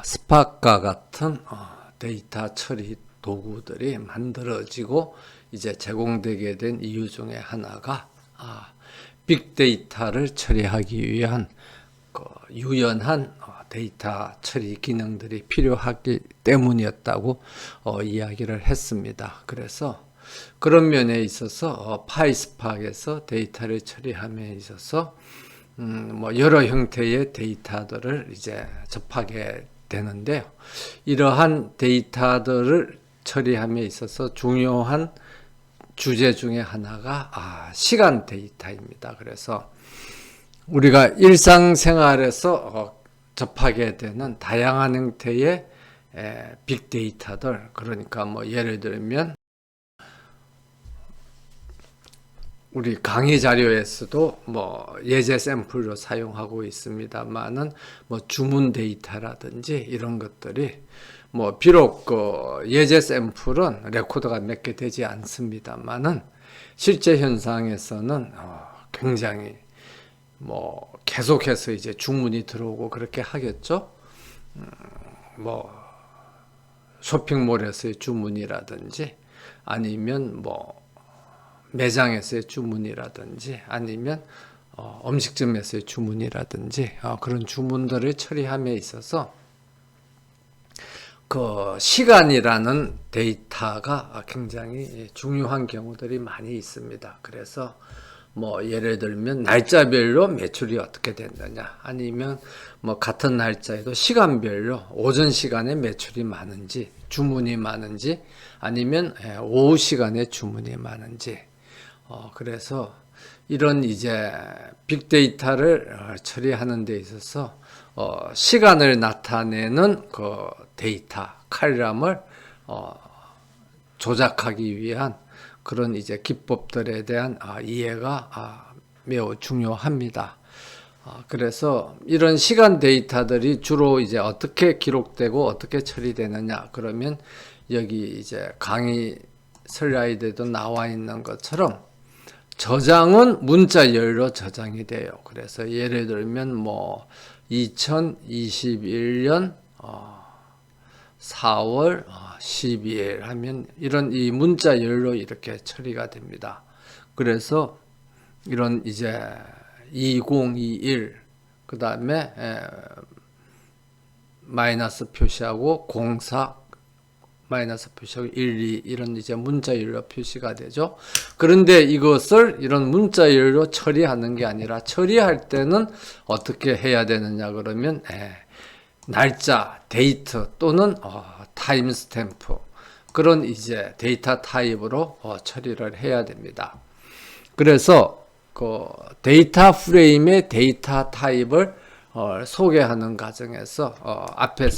스파크와 같은 데이터 처리 도구들이 만들어지고 이제 제공되게 된 이유 중에 하나가 빅데이터를 처리하기 위한 유연한 데이터 처리 기능들이 필요하기 때문이었다고 이야기를 했습니다. 그래서 그런 면에 있어서 파이스팍에서 데이터를 처리함에 있어서 여러 형태의 데이터들을 이제 접하게 되는데요. 이러한 데이터들을 처리함에 있어서 중요한 주제 중에 하나가 시간 데이터입니다. 그래서 우리가 일상생활에서 접하게 되는 다양한 형태의 빅데이터들, 그러니까 예를 들면 우리 강의 자료에서도 예제 샘플로 사용하고 있습니다만은 주문 데이터라든지 이런 것들이 비록 예제 샘플은 레코드가 몇 개 되지 않습니다만은 실제 현상에서는 굉장히 계속해서 이제 주문이 들어오고 그렇게 하겠죠. 쇼핑몰에서의 주문이라든지 아니면 매장에서의 주문이라든지 아니면 음식점에서의 주문이라든지 그런 주문들을 처리함에 있어서 그 시간이라는 데이터가 굉장히 중요한 경우들이 많이 있습니다. 그래서 예를 들면 날짜별로 매출이 어떻게 된다냐, 아니면 같은 날짜에도 시간별로 오전 시간에 매출이 많은지 주문이 많은지 아니면 오후 시간에 주문이 많은지 그래서 이런 이제 빅데이터를 처리하는 데 있어서 시간을 나타내는 그 데이터 칼럼을 조작하기 위한 그런 이제 기법들에 대한 이해가 매우 중요합니다. 그래서 이런 시간 데이터들이 주로 이제 어떻게 기록되고 어떻게 처리되느냐, 그러면 여기 이제 강의 슬라이드에도 나와 있는 것처럼 저장은 문자열로 저장이 돼요. 그래서 예를 들면 2021년 4월 12일 하면 이런 이 문자열로 이렇게 처리가 됩니다. 그래서 이런 이제 2021 그 다음에 마이너스 표시하고 04 마이너스 표시하고 12 이런 이제 문자열로 표시가 되죠. 그런데 이것을 이런 문자열로 처리하는 게 아니라 처리할 때는 어떻게 해야 되느냐 그러면 날짜, 데이트 또는 타임 스탬프 그런 이제 데이터 타입으로 처리를 해야 됩니다. 그래서 그 데이터 프레임의 데이터 타입을 소개하는 과정에서 앞에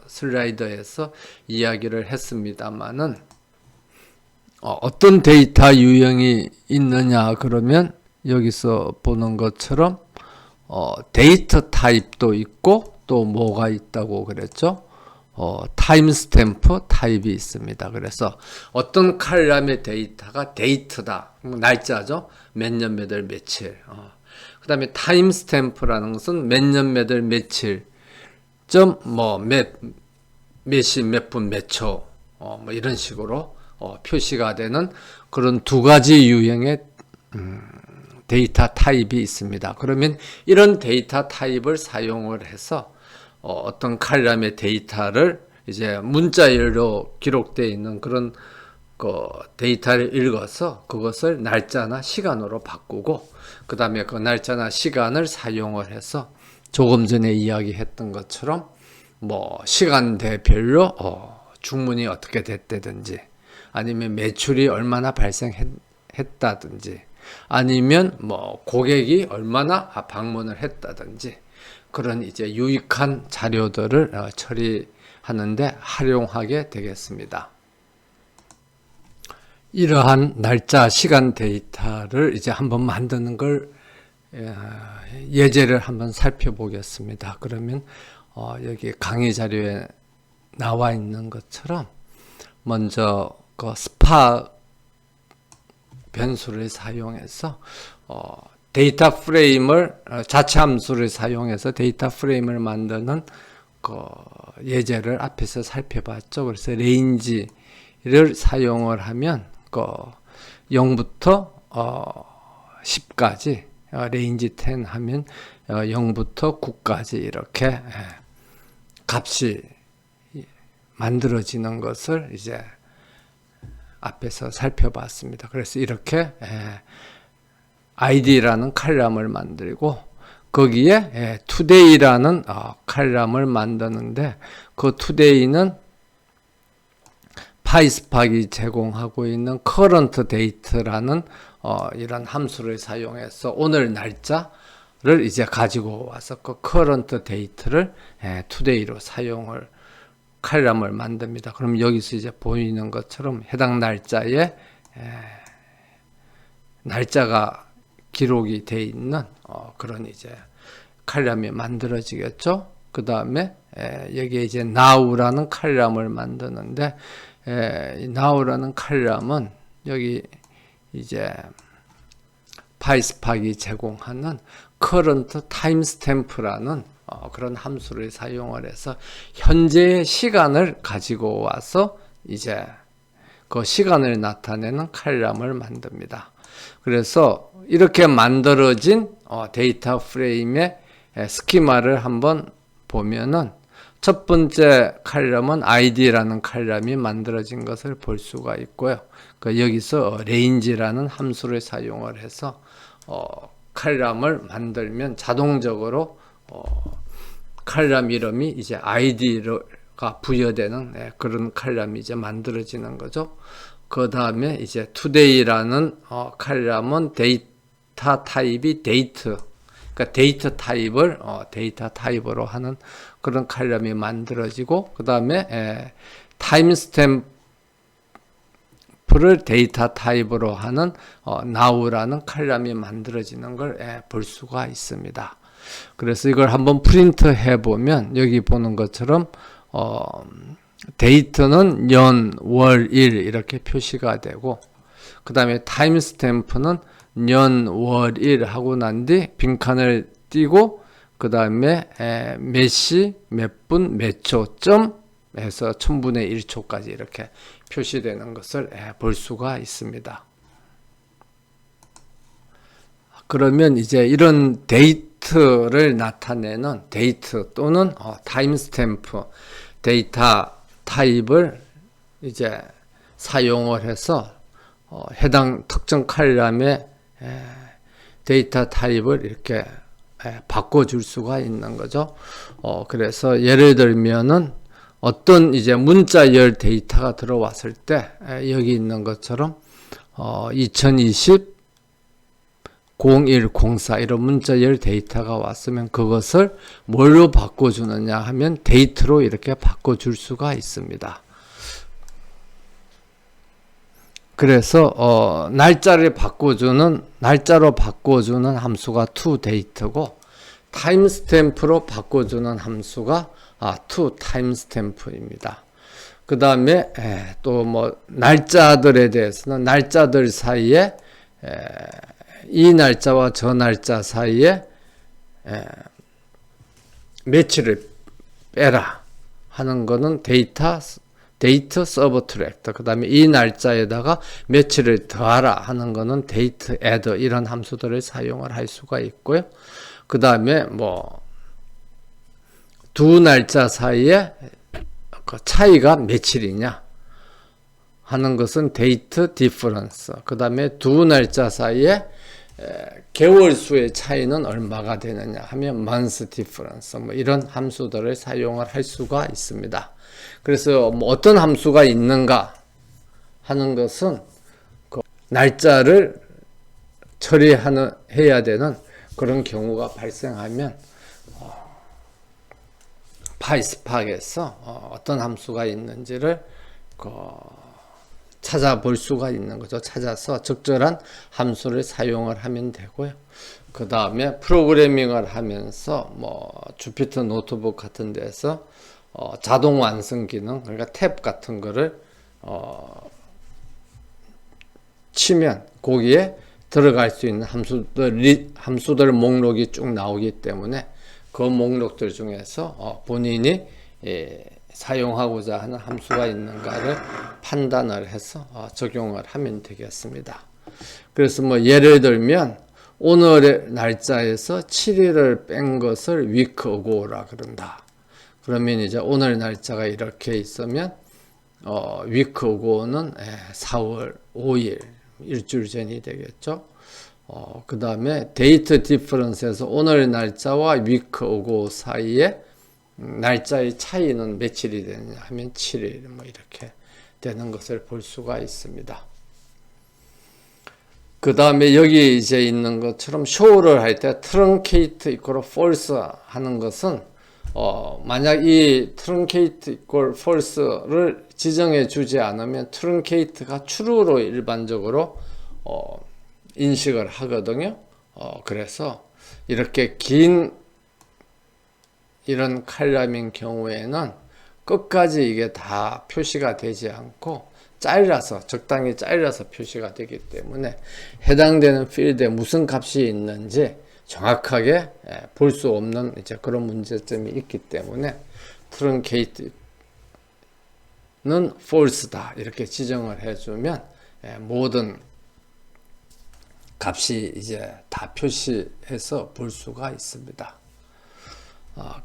슬라이드에서 이야기를 했습니다만은 어떤 데이터 유형이 있느냐 그러면 여기서 보는 것처럼 데이터 타입도 있고 또 뭐가 있다고 그랬죠? 타임 스탬프 타입이 있습니다. 그래서 어떤 칼럼의 데이터가 데이트다, 날짜죠. 몇 년 몇 월 며칠. 그 다음에 타임 스탬프라는 것은 몇 년 몇 월 며칠 몇 시 몇 분 몇 초 이런 식으로 표시가 되는 그런 두 가지 유형의 데이터 타입이 있습니다. 그러면 이런 데이터 타입을 사용을 해서 어떤 칼럼의 데이터를 이제 문자열로 기록되어 있는 그런 데이터를 읽어서 그것을 날짜나 시간으로 바꾸고 그 다음에 그 날짜나 시간을 사용을 해서 조금 전에 이야기했던 것처럼 시간대별로 주문이 어떻게 됐다든지 아니면 매출이 얼마나 발생했다든지 아니면 고객이 얼마나 방문을 했다든지 그런 이제 유익한 자료들을 처리하는데 활용하게 되겠습니다. 이러한 날짜, 시간 데이터를 이제 한번 만드는 걸 예제를 한번 살펴보겠습니다. 그러면 여기 강의 자료에 나와 있는 것처럼 먼저 그 스파 변수를 사용해서 데이터 프레임을 자체 함수를 사용해서 데이터 프레임을 만드는 그 예제를 앞에서 살펴봤죠. 그래서 레인지를 사용을 하면 그 0부터 10까지 레인지 10 하면 0부터 9까지 이렇게 값이 만들어지는 것을 이제 앞에서 살펴봤습니다. 그래서 이렇게 id라는 칼럼을 만들고 거기에 today라는 칼럼을 만드는데 그 today는 파이스팍이 제공하고 있는 current date라는 이런 함수를 사용해서 오늘 날짜를 이제 가지고 와서 그 current date를 today로 사용을 칼럼을 만듭니다. 그럼 여기서 이제 보이는 것처럼 해당 날짜에 날짜가 기록이 돼 있는 그런 이제 칼럼이 만들어지겠죠. 그 다음에 여기에 이제 now라는 칼럼을 만드는데 now라는 칼럼은 여기 이제 파이스팍이 제공하는 current timestamp라는 그런 함수를 사용을 해서 현재의 시간을 가지고 와서 이제 그 시간을 나타내는 칼럼을 만듭니다. 그래서 이렇게 만들어진 데이터 프레임의 스키마를 한번 보면은 첫 번째 칼럼은 id라는 칼럼이 만들어진 것을 볼 수가 있고요. 여기서 range라는 함수를 사용을 해서 칼럼을 만들면 자동적으로 칼럼 이름이 이제 id가 부여되는 그런 칼럼이 이제 만들어지는 거죠. 그 다음에 이제 today라는 칼럼은 데이터 타입이 date, 그러니까 데이터 타입을 데이터 타입으로 하는 그런 칼럼이 만들어지고 그 다음에 타임스탬프를 데이터 타입으로 하는 now라는 칼럼이 만들어지는 걸 볼 수가 있습니다. 그래서 이걸 한번 프린트 해보면 여기 보는 것처럼 데이트는 년, 월, 일 이렇게 표시가 되고 그 다음에 타임스탬프는 년, 월, 일 하고 난 뒤 빈칸을 띄고 그 다음에 몇 시, 몇 분, 몇 초, 점 해서 1000분의 1초까지 이렇게 표시되는 것을 볼 수가 있습니다. 그러면 이제 이런 데이트를 나타내는 데이트 또는 타임스탬프 데이터 타입을 이제 사용을 해서 해당 특정 칼럼의 데이터 타입을 이렇게 바꿔줄 수가 있는 거죠. 그래서 예를 들면은 어떤 이제 문자열 데이터가 들어왔을 때 여기 있는 것처럼 2020 0104 이런 문자열 데이터가 왔으면 그것을 뭘로 바꿔주느냐 하면 데이트로 이렇게 바꿔줄 수가 있습니다. 그래서 날짜로 바꿔주는 함수가 toDate고 타임스탬프로 바꿔주는 함수가 toTimestamp입니다. 그 다음에 또 뭐 날짜들에 대해서는 날짜들 사이에 이 날짜와 저 날짜 사이에 며칠을 빼라 하는 거는 데이트 서브트랙트, 그 다음에 이 날짜에다가 며칠을 더하라 하는 거는 데이트 애드 이런 함수들을 사용을 할 수가 있고요. 그 다음에 뭐 두 날짜 사이에 그 차이가 며칠이냐 하는 것은 데이트 디퍼런스, 그 다음에 두 날짜 사이에 개월 수의 차이는 얼마가 되느냐 하면 month difference 뭐 이런 함수들을 사용을 할 수가 있습니다. 그래서 뭐 어떤 함수가 있는가 하는 것은 그 날짜를 처리해야 되는 그런 경우가 발생하면 파이스팍에서 어떤 함수가 있는지를 찾아볼 수가 있는 거죠. 찾아서 적절한 함수를 사용을 하면 되고요. 그 다음에 프로그래밍을 하면서 뭐 주피터 노트북 같은 데서 자동 완성 기능, 그러니까 탭 같은 거를 치면 거기에 들어갈 수 있는 함수들 목록이 쭉 나오기 때문에 그 목록들 중에서 본인이 사용하고자 하는 함수가 있는가를 판단을 해서 적용을 하면 되겠습니다. 그래서 뭐 예를 들면 오늘의 날짜에서 7일을 뺀 것을 week ago라 그런다. 그러면 이제 오늘 날짜가 이렇게 있으면 week ago는 4월 5일 일주일 전이 되겠죠. 그 다음에 date difference에서 오늘 날짜와 week ago 사이에 날짜의 차이는 며칠이 되느냐 하면 7일 뭐 이렇게 되는 것을 볼 수가 있습니다. 그 다음에 여기 이제 있는 것처럼 show를 할 때 truncate equal false 하는 것은 만약 이 truncate equal false를 지정해 주지 않으면 truncate가 true로 일반적으로 인식을 하거든요. 그래서 이렇게 긴 이런 칼럼인 경우에는 끝까지 이게 다 표시가 되지 않고 잘라서 적당히 잘라서 표시가 되기 때문에 해당되는 필드에 무슨 값이 있는지 정확하게 볼 수 없는 이제 그런 문제점이 있기 때문에 truncate는 false다 이렇게 지정을 해주면 모든 값이 이제 다 표시해서 볼 수가 있습니다.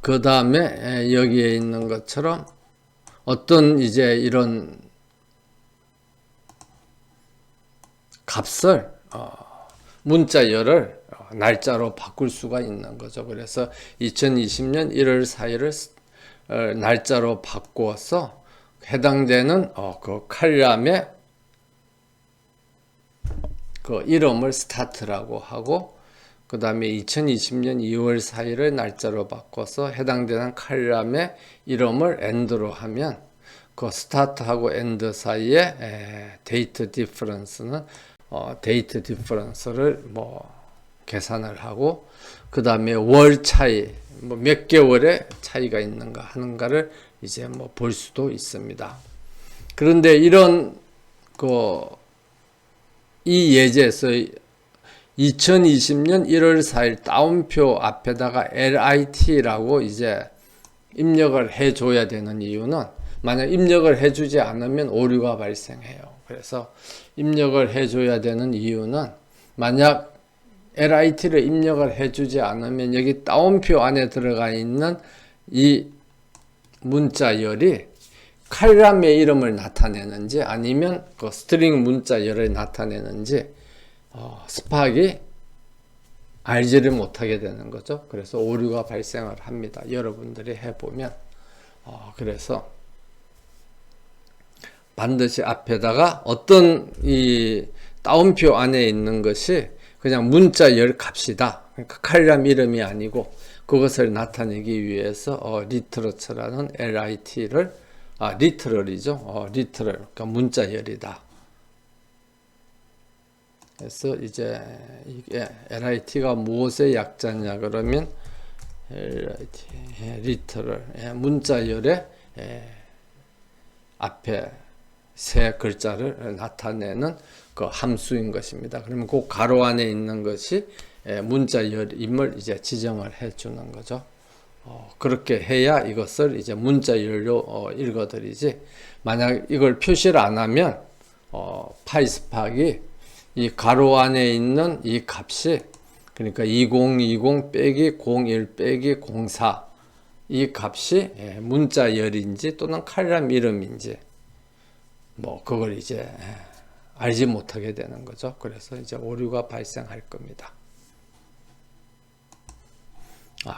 그 다음에 여기에 있는 것처럼 어떤 이제 이런 값을 문자열을 날짜로 바꿀 수가 있는 거죠. 그래서 2020년 1월 4일을 날짜로 바꾸어서 해당되는 그 칼럼의 그 이름을 스타트라고 하고 그 다음에 2020년 2월 4일을 날짜로 바꿔서 해당되는 칼럼의 이름을 end로 하면 그 스타트하고 end 사이에 데이트 디퍼런스는 데이트 디퍼런스를 뭐 계산을 하고 그 다음에 월 차이 뭐 몇 개월의 차이가 있는가 하는가를 이제 뭐 볼 수도 있습니다. 그런데 이런 이 예제에서 2020년 1월 4일 따옴표 앞에다가 LIT라고 이제 입력을 해줘야 되는 이유는 만약 입력을 해주지 않으면 오류가 발생해요. 그래서 입력을 해줘야 되는 이유는 만약 LIT를 입력을 해주지 않으면 여기 따옴표 안에 들어가 있는 이 문자열이 칼럼의 이름을 나타내는지 아니면 그 스트링 문자열을 나타내는지 스팍이 알지를 못하게 되는 거죠. 그래서 오류가 발생을 합니다. 여러분들이 해보면 그래서 반드시 앞에다가 어떤 이 따옴표 안에 있는 것이 그냥 문자열 값이다. 그러니까 칼럼 이름이 아니고 그것을 나타내기 위해서 리터러처라는 LIT를 리터럴이죠. 리터럴 그러니까 문자열이다. 그래서 이제 이게 LIT가 무엇의 약자냐 그러면 LIT 리터럴 문자열의 앞에 세 글자를 나타내는 그 함수인 것입니다. 그러면 그 가로 안에 있는 것이 문자열임을 이제 지정을 해 주는 거죠. 그렇게 해야 이것을 이제 문자열로 읽어드리지 만약 이걸 표시를 안 하면 파이스팍이 이 가로 안에 있는 이 값이 그러니까 2020 빼기 01 빼기 04 이 값이 문자열인지 또는 칼럼 이름인지 뭐 그걸 이제 알지 못하게 되는 거죠. 그래서 이제 오류가 발생할 겁니다.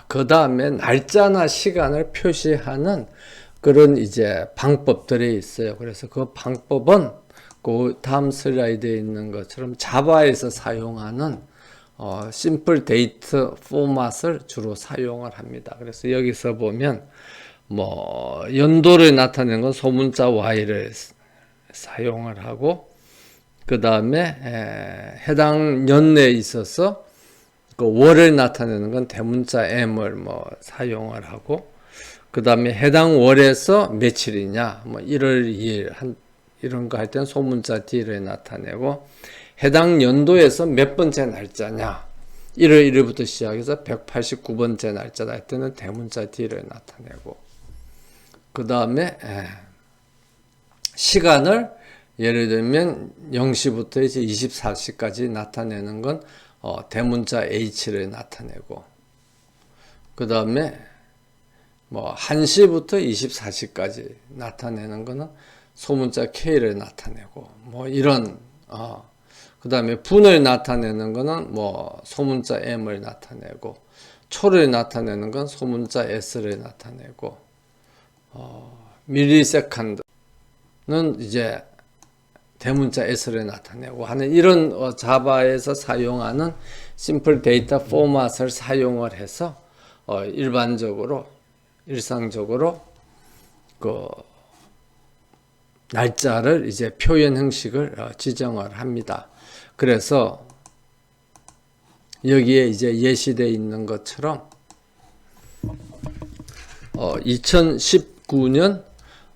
그 다음에 날짜나 시간을 표시하는 그런 이제 방법들이 있어요. 그래서 그 방법은 그 다음 슬라이드에 있는 것처럼 자바에서 사용하는 심플 데이트 포맷을 주로 사용을 합니다. 그래서 여기서 보면 뭐 연도를 나타내는 건 소문자 Y를 사용을 하고 그 다음에 해당 연내에 있어서 그 월을 나타내는 건 대문자 M을 뭐 사용을 하고 그 다음에 해당 월에서 며칠이냐 뭐 1월 2일 이런 거 할 때는 소문자 D를 나타내고 해당 연도에서 몇 번째 날짜냐 1월 1일부터 시작해서 189번째 날짜다 할 때는 대문자 D를 나타내고, 그 다음에 시간을 예를 들면 0시부터 이제 24시까지 나타내는 건 대문자 H를 나타내고, 그 다음에 뭐 1시부터 24시까지 나타내는 거는 소문자 K를 나타내고, 뭐 이런 그 다음에 분을 나타내는 거는 뭐 소문자 M을 나타내고, 초를 나타내는 건 소문자 S를 나타내고, 밀리세컨드는 이제 대문자 S를 나타내고 하는 이런 자바에서 사용하는 심플 데이터 포맷을 사용을 해서 일상적으로 그 날짜를 이제 표현 형식을 지정을 합니다. 그래서 여기에 이제 예시되어 있는 것처럼 2019년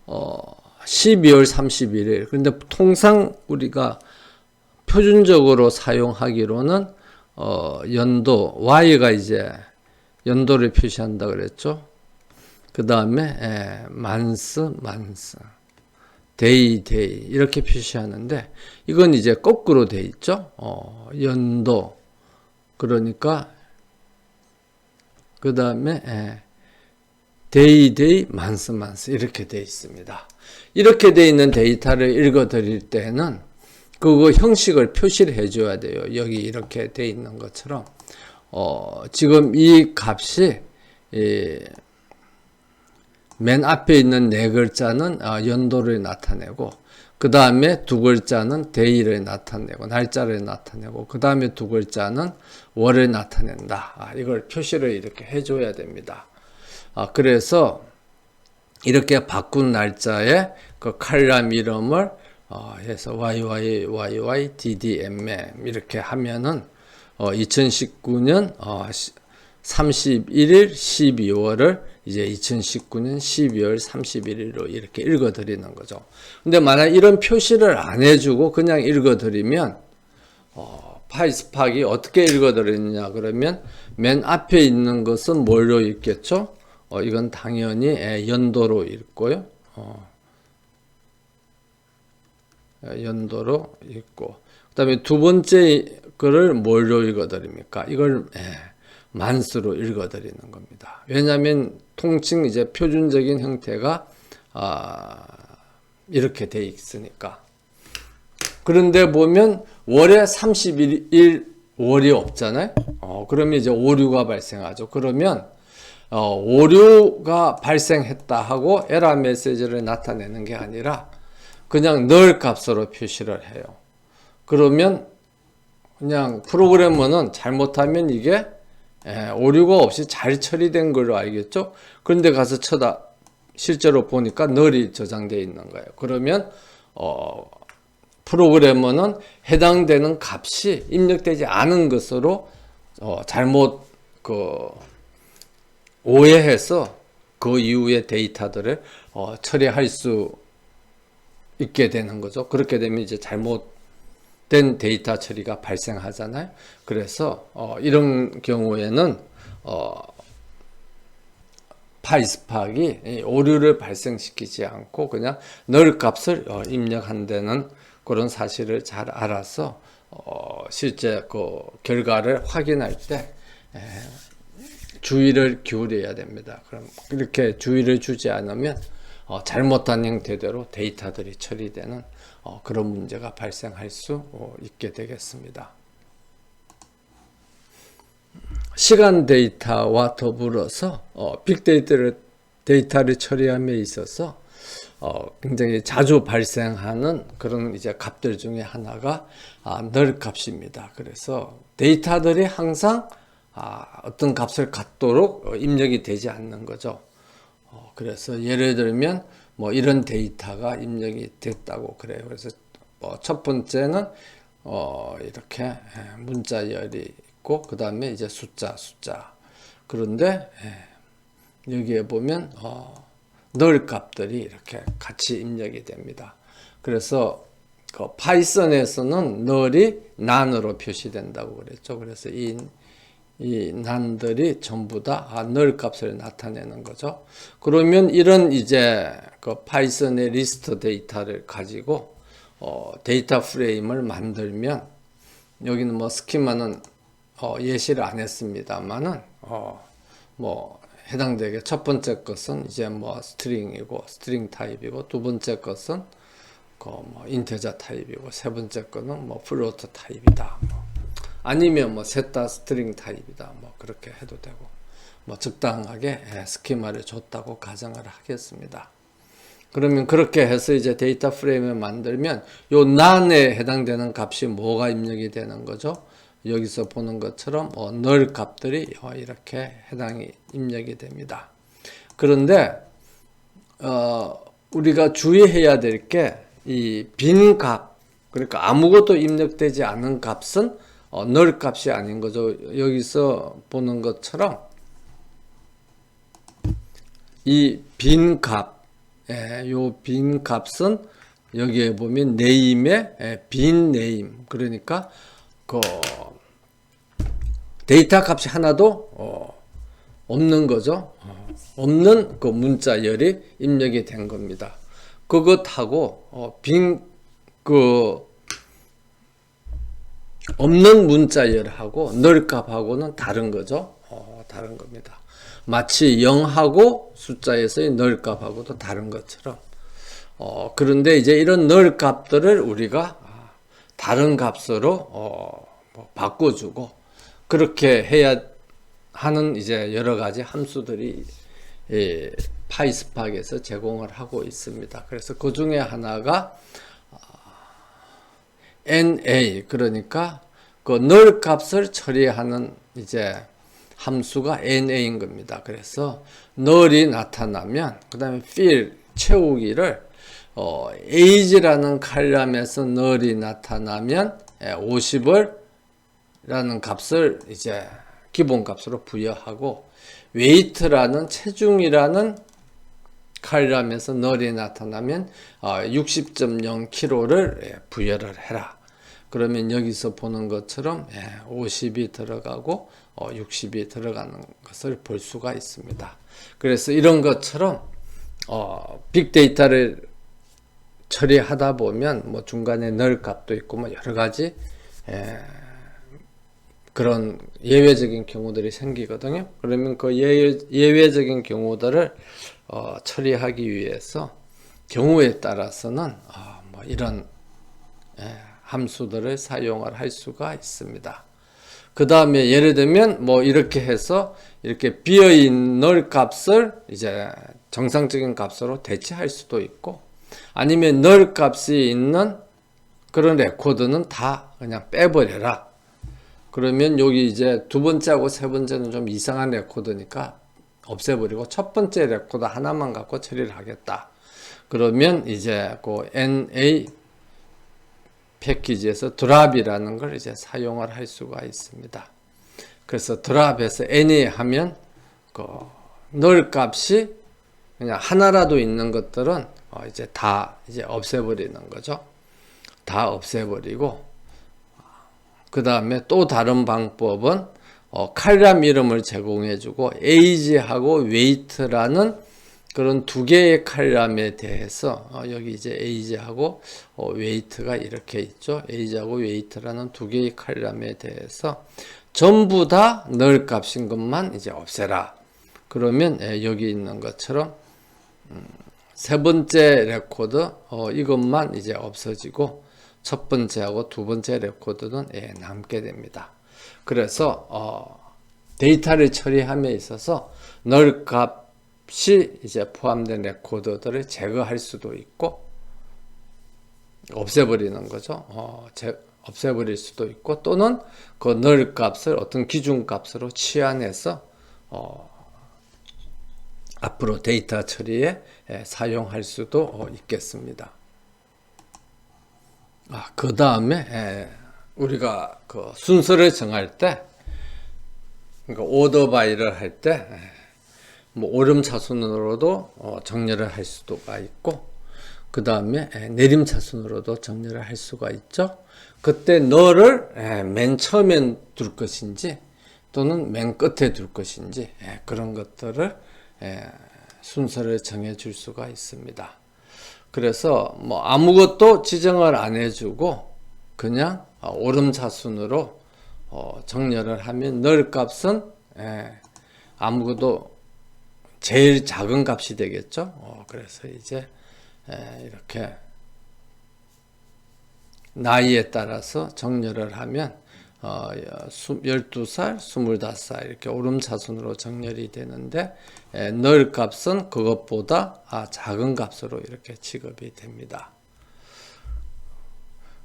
12월 31일. 그런데 통상 우리가 표준적으로 사용하기로는 연도 Y가 이제 연도를 표시한다 그랬죠. 그 다음에 만스 데이 이렇게 표시하는데, 이건 이제 거꾸로 돼 있죠. 연도, 그러니까 그 다음에 데이 만스 이렇게 돼 있습니다. 이렇게 돼 있는 데이터를 읽어 드릴 때는 그거 형식을 표시를 해 줘야 돼요. 여기 이렇게 돼 있는 것처럼 지금 이 값이 맨 앞에 있는 네 글자는 연도를 나타내고, 그 다음에 두 글자는 데이를 나타내고 날짜를 나타내고, 그 다음에 두 글자는 월을 나타낸다. 이걸 표시를 이렇게 해줘야 됩니다. 그래서 이렇게 바꾼 날짜에 그 칼럼 이름을 해서 YY DDMM 이렇게 하면은 2019년 31일 12월을 이제 2019년 12월 31일로 이렇게 읽어드리는 거죠. 근데 만약 이런 표시를 안 해주고 그냥 읽어드리면 파이스팍이 어떻게 읽어드리느냐 그러면 맨 앞에 있는 것은 뭘로 읽겠죠? 이건 당연히 연도로 읽고요. 연도로 읽고, 그 다음에 두 번째 거를 뭘로 읽어드립니까? 이걸 만수로 읽어드리는 겁니다. 왜냐하면 통칭 이제 표준적인 형태가 이렇게 돼 있으니까. 그런데 보면 월에 31일 월이 없잖아요. 그러면 이제 오류가 발생하죠. 그러면 오류가 발생했다 하고 에러 메시지를 나타내는 게 아니라 그냥 널 값으로 표시를 해요. 그러면 그냥 프로그래머는 잘못하면 이게 오류가 없이 잘 처리된 걸로 알겠죠? 그런데 가서 실제로 보니까 널이 저장되어 있는 거예요. 그러면 프로그래머는 해당되는 값이 입력되지 않은 것으로 잘못 오해해서 그 이후의 데이터들을 처리할 수 있게 되는 거죠. 그렇게 되면 이제 잘못된 데이터 처리가 발생하잖아요. 그래서 이런 경우에는 파이스팍이 오류를 발생시키지 않고 그냥 널 값을 입력한다는 그런 사실을 잘 알아서 실제 그 결과를 확인할 때 주의를 기울여야 됩니다. 그럼 이렇게 주의를 주지 않으면 잘못한 형태대로 데이터들이 처리되는 그런 문제가 발생할 수 있게 되겠습니다. 시간 데이터와 더불어서 빅데이터를 처리함에 있어서 굉장히 자주 발생하는 그런 이제 값들 중에 하나가 널 값입니다. 그래서 데이터들이 항상 어떤 값을 갖도록 입력이 되지 않는 거죠. 그래서 예를 들면 뭐 이런 데이터가 입력이 됐다고 그래요. 그래서 첫 번째는 이렇게 문자열이 있고 그 다음에 이제 숫자. 그런데 여기에 보면 널 값들이 이렇게 같이 입력이 됩니다. 그래서 파이썬에서는 널이 none으로 표시된다고 그랬죠. 그래서 이 이 난들이 전부 다 널 값을 나타내는 거죠. 그러면 이런 이제 그 파이썬의 리스트 데이터를 가지고 데이터 프레임을 만들면 여기는 뭐 스키마는 예시를 안 했습니다만은 뭐 해당되게 첫 번째 것은 이제 뭐 스트링이고 스트링 타입이고 두 번째 것은 뭐 인테저 타입이고 세 번째 거는 뭐 플로트 타입이다. 아니면 뭐 셋 다 스트링 타입이다. 뭐 그렇게 해도 되고 뭐 적당하게 스키마를 줬다고 가정을 하겠습니다. 그러면 그렇게 해서 이제 데이터 프레임을 만들면 요 난에 해당되는 값이 뭐가 입력이 되는 거죠? 여기서 보는 것처럼 널 값들이 이렇게 해당이 입력이 됩니다. 그런데 우리가 주의해야 될 게 이 빈 값, 그러니까 아무것도 입력되지 않은 값은 널 값이 아닌 거죠. 여기서 보는 것처럼 이 빈 값, 요 빈 값은 여기에 보면 네임의 빈 네임, 그러니까 그 데이터 값이 하나도 없는 거죠. 없는 그 문자열이 입력이 된 겁니다. 그것하고 없는 문자열하고 널 값하고는 다른 거죠. 다른 겁니다. 마치 0하고 숫자에서의 널 값하고도 다른 것처럼. 그런데 이제 이런 널 값들을 우리가 다른 값으로 뭐 바꿔주고 그렇게 해야 하는 이제 여러 가지 함수들이 파이스팍에서 제공을 하고 있습니다. 그래서 그 중에 하나가 NA, 그러니까 그 널 값을 처리하는 이제 함수가 NA인 겁니다. 그래서 널이 나타나면 그 다음에 fill 채우기를 age라는 칼럼에서 널이 나타나면 50을 라는 값을 이제 기본 값으로 부여하고 weight라는 체중이라는 칼럼에서 널이 나타나면 60.0kg를 부여를 해라. 그러면 여기서 보는 것처럼 50이 들어가고 60이 들어가는 것을 볼 수가 있습니다. 그래서 이런 것처럼 빅데이터를 처리하다 보면 뭐 중간에 널 값도 있고 뭐 여러 가지 그런 예외적인 경우들이 생기거든요. 그러면 그 예외적인 경우들을 처리하기 위해서 경우에 따라서는 뭐 이런 함수들을 사용을 할 수가 있습니다. 그 다음에 예를 들면 뭐 이렇게 해서 이렇게 비어있는 널 값을 이제 정상적인 값으로 대체할 수도 있고, 아니면 널 값이 있는 그런 레코드는 다 그냥 빼버려라. 그러면 여기 이제 두 번째하고 세 번째는 좀 이상한 레코드니까 없애버리고 첫 번째 레코드 하나만 갖고 처리를 하겠다. 그러면 이제 그 NA 패키지에서 드랍이라는 걸 이제 사용을 할 수가 있습니다. 그래서 드랍에서 NA 하면 그 널 값이 그냥 하나라도 있는 것들은 이제 다 이제 없애버리는 거죠. 다 없애버리고, 그 다음에 또 다른 방법은 칼럼 이름을 제공해주고 age하고 weight라는 그런 두 개의 칼럼에 대해서 여기 이제 age하고 weight가 이렇게 있죠. age하고 weight라는 두 개의 칼럼에 대해서 전부 다 널 값인 것만 이제 없애라. 그러면 여기 있는 것처럼 세 번째 레코드 이것만 이제 없어지고 첫 번째하고 두 번째 레코드는 남게 됩니다. 그래서 데이터를 처리함에 있어서 널 값이 이제 포함된 레코드들을 제거할 수도 있고 없애버리는 거죠. 없애버릴 수도 있고, 또는 그 널 값을 어떤 기준 값으로 치환해서 앞으로 데이터 처리에 사용할 수도 있겠습니다. 그 다음에 우리가 그 순서를 정할 때, 그러니까 오더 바이를 할 때 뭐 오름차순으로도 정렬을 할 수가 있고, 그 다음에 내림차순으로도 정렬을 할 수가 있죠. 그때 너를 맨 처음에 둘 것인지 또는 맨 끝에 둘 것인지 그런 것들을 순서를 정해 줄 수가 있습니다. 그래서 뭐 아무것도 지정을 안 해주고 그냥 오름차순으로 정렬을 하면 널 값은 아무것도 제일 작은 값이 되겠죠. 그래서 이제 이렇게 나이에 따라서 정렬을 하면 12살, 25살 이렇게 오름차순으로 정렬이 되는데 널 값은 그것보다 작은 값으로 이렇게 취급이 됩니다.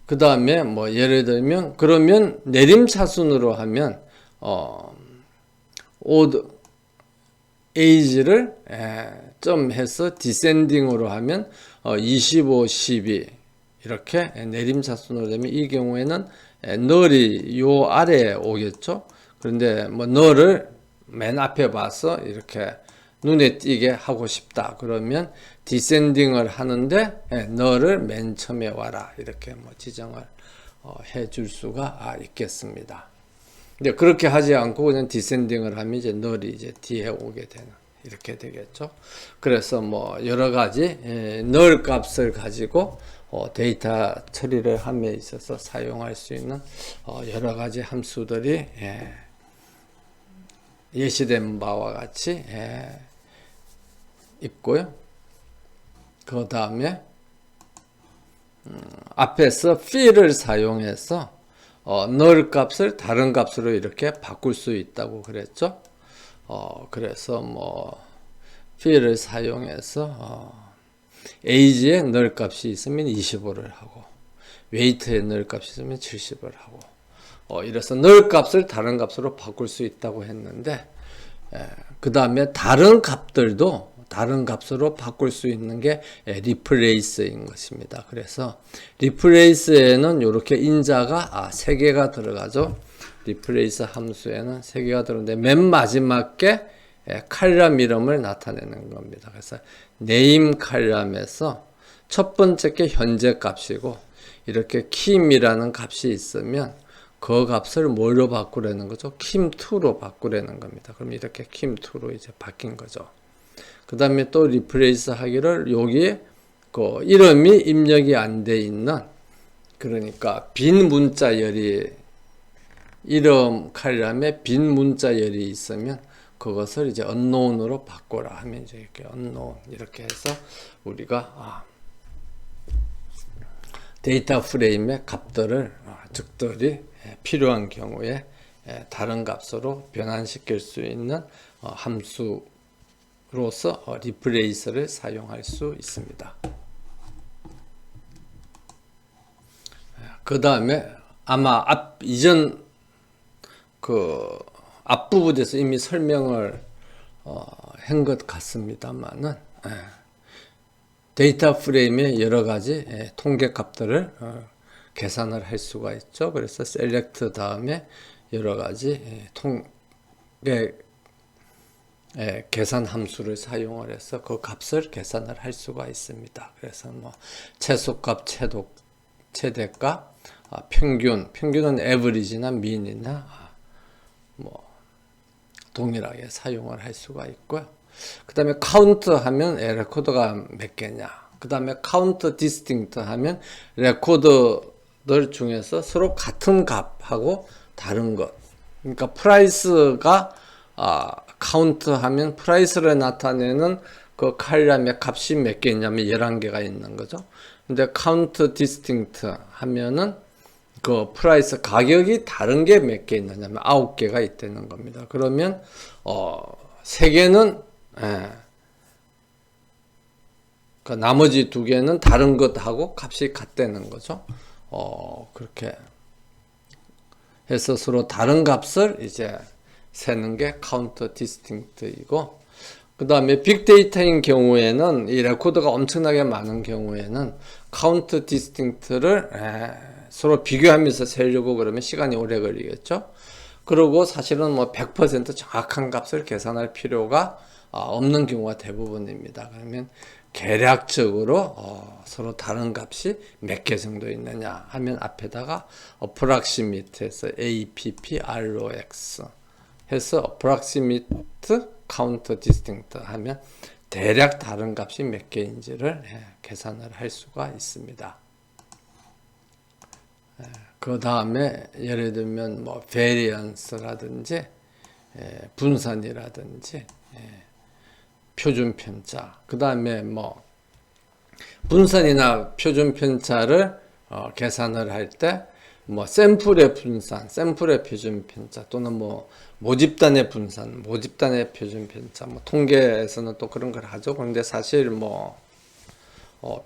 그 다음에 뭐 예를 들면 그러면 내림차순으로 하면 odd age를 점 해서 디센딩으로 하면 25, 12 이렇게 내림차순으로 되면 이 경우에는 널이 요 아래에 오겠죠. 그런데 뭐 널을 맨 앞에 봐서 이렇게 눈에 띄게 하고 싶다. 그러면 디센딩을 하는데 널을 맨 처음에 와라. 이렇게 뭐 지정을 해줄 수가 있겠습니다. 근데 그렇게 하지 않고 그냥 디센딩을 하면 이제 널이 이제 뒤에 오게 되는 이렇게 되겠죠. 그래서 뭐 여러 가지 널 값을 가지고 데이터 처리를 함에 있어서 사용할 수 있는 여러 가지 함수들이 예시된 바와 같이 있고요. 그 다음에 앞에서 fill을 사용해서 널 값을 다른 값으로 이렇게 바꿀 수 있다고 그랬죠. 그래서 뭐 fill을 사용해서 age에 널 값이 있으면 25를 하고 weight에 널 값이 있으면 70을 하고 이래서 널 값을 다른 값으로 바꿀 수 있다고 했는데 그 다음에 다른 값들도 다른 값으로 바꿀 수 있는 게 replace인 것입니다. 그래서 replace에는 이렇게 인자가 3개가 들어가죠. replace 함수에는 3개가 들어오는데 맨 마지막 게 칼럼 이름을 나타내는 겁니다. 그래서 name 칼럼에서 첫 번째 게 현재 값이고 이렇게 kim이라는 값이 있으면 그 값을 뭘로 바꾸려는 거죠? kim2로 바꾸려는 겁니다. 그럼 이렇게 kim2로 이제 바뀐 거죠. 그 다음에 또 replace 하기를 여기에 그 이름이 입력이 안 돼 있는 그러니까 빈 문자열이 이름 칼럼에 빈 문자열이 있으면 그것을 이제 unknown으로 바꿔라 하면 이제 이렇게 unknown 이렇게 해서 우리가 데이터 프레임의 값들을 적절히 필요한 경우에 다른 값으로 변환시킬 수 있는 함수로서 replace를 사용할 수 있습니다. 그 다음에 아마 이전 그 앞부분에서 이미 설명을 한 것 같습니다만은 데이터 프레임의 여러 가지 통계 값들을 계산을 할 수가 있죠. 그래서 select 다음에 여러 가지 통계 계산 함수를 사용을 해서 그 값을 계산을 할 수가 있습니다. 그래서 뭐 최소값, 최대값, 평균은 average나 mean이나 뭐 동일하게 사용을 할 수가 있고요. 그 다음에 count 하면 레코드가 몇 개냐. 그 다음에 count distinct 하면 레코드들 중에서 서로 같은 값하고 다른 것. 그러니까 프라이스가 count 하면 프라이스를 나타내는 그 칼럼의 값이 몇 개 있냐면 11개가 있는 거죠. 근데 count distinct 하면은 그 프라이스 가격이 다른 게 몇 개 있느냐면 9개가 있다는 겁니다. 그러면 3개는 그 나머지 2개는 다른 것하고 값이 같다는 거죠. 그렇게 해서 서로 다른 값을 이제 세는 게 count distinct이고, 그 다음에 빅데이터인 경우에는 이 레코드가 엄청나게 많은 경우에는 count distinct를 서로 비교하면서 세려고 그러면 시간이 오래 걸리겠죠. 그리고 사실은 뭐 100% 정확한 값을 계산할 필요가 없는 경우가 대부분입니다. 그러면 계략적으로 서로 다른 값이 몇 개 정도 있느냐 하면 앞에다가 approximate에서 APP ROX 해서 approximate count distinct 하면 대략 다른 값이 몇 개인지를 계산을 할 수가 있습니다. 그 다음에 예를 들면 뭐 variance라든지 분산이라든지 표준 편차, 그 다음에 뭐 분산이나 표준 편차를 계산을 할 때 뭐 샘플의 분산, 샘플의 표준 편차 또는 뭐 모집단의 분산, 모집단의 표준 편차, 뭐 통계에서는 또 그런 걸 하죠. 그런데 사실 뭐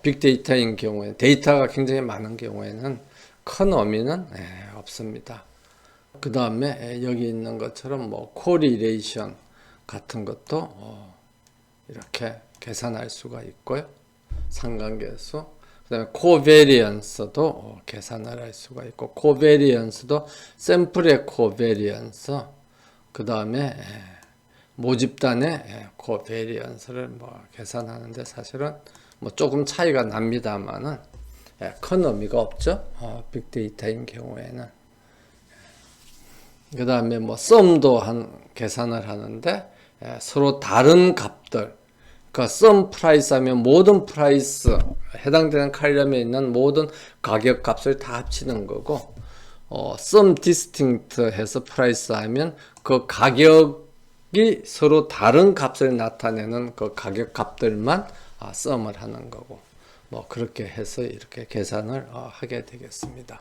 빅데이터인 경우에 데이터가 굉장히 많은 경우에는 큰 의미는 없습니다. 그 다음에 여기 있는 것처럼 뭐 코리레이션 같은 것도 이렇게 계산할 수가 있고요. 상관계수. 그 다음에 코베리언스도 계산을 할 수가 있고, 코베리언스도 샘플의 코베리언스, 그 다음에 모집단의 코베리언스를 뭐 계산하는데 사실은 뭐 조금 차이가 납니다만은 큰 의미가 없죠. 빅데이터인 경우에는. 그 다음에 뭐 썸도 계산을 하는데 서로 다른 값들, 그러니까 썸 프라이스 하면 모든 프라이스, 해당되는 칼럼에 있는 모든 가격 값을 다 합치는 거고, 썸 디스팅트 해서 프라이스 하면 그 가격이 서로 다른 값을 나타내는 그 가격 값들만 썸을 하는 거고, 뭐 그렇게 해서 이렇게 계산을 하게 되겠습니다.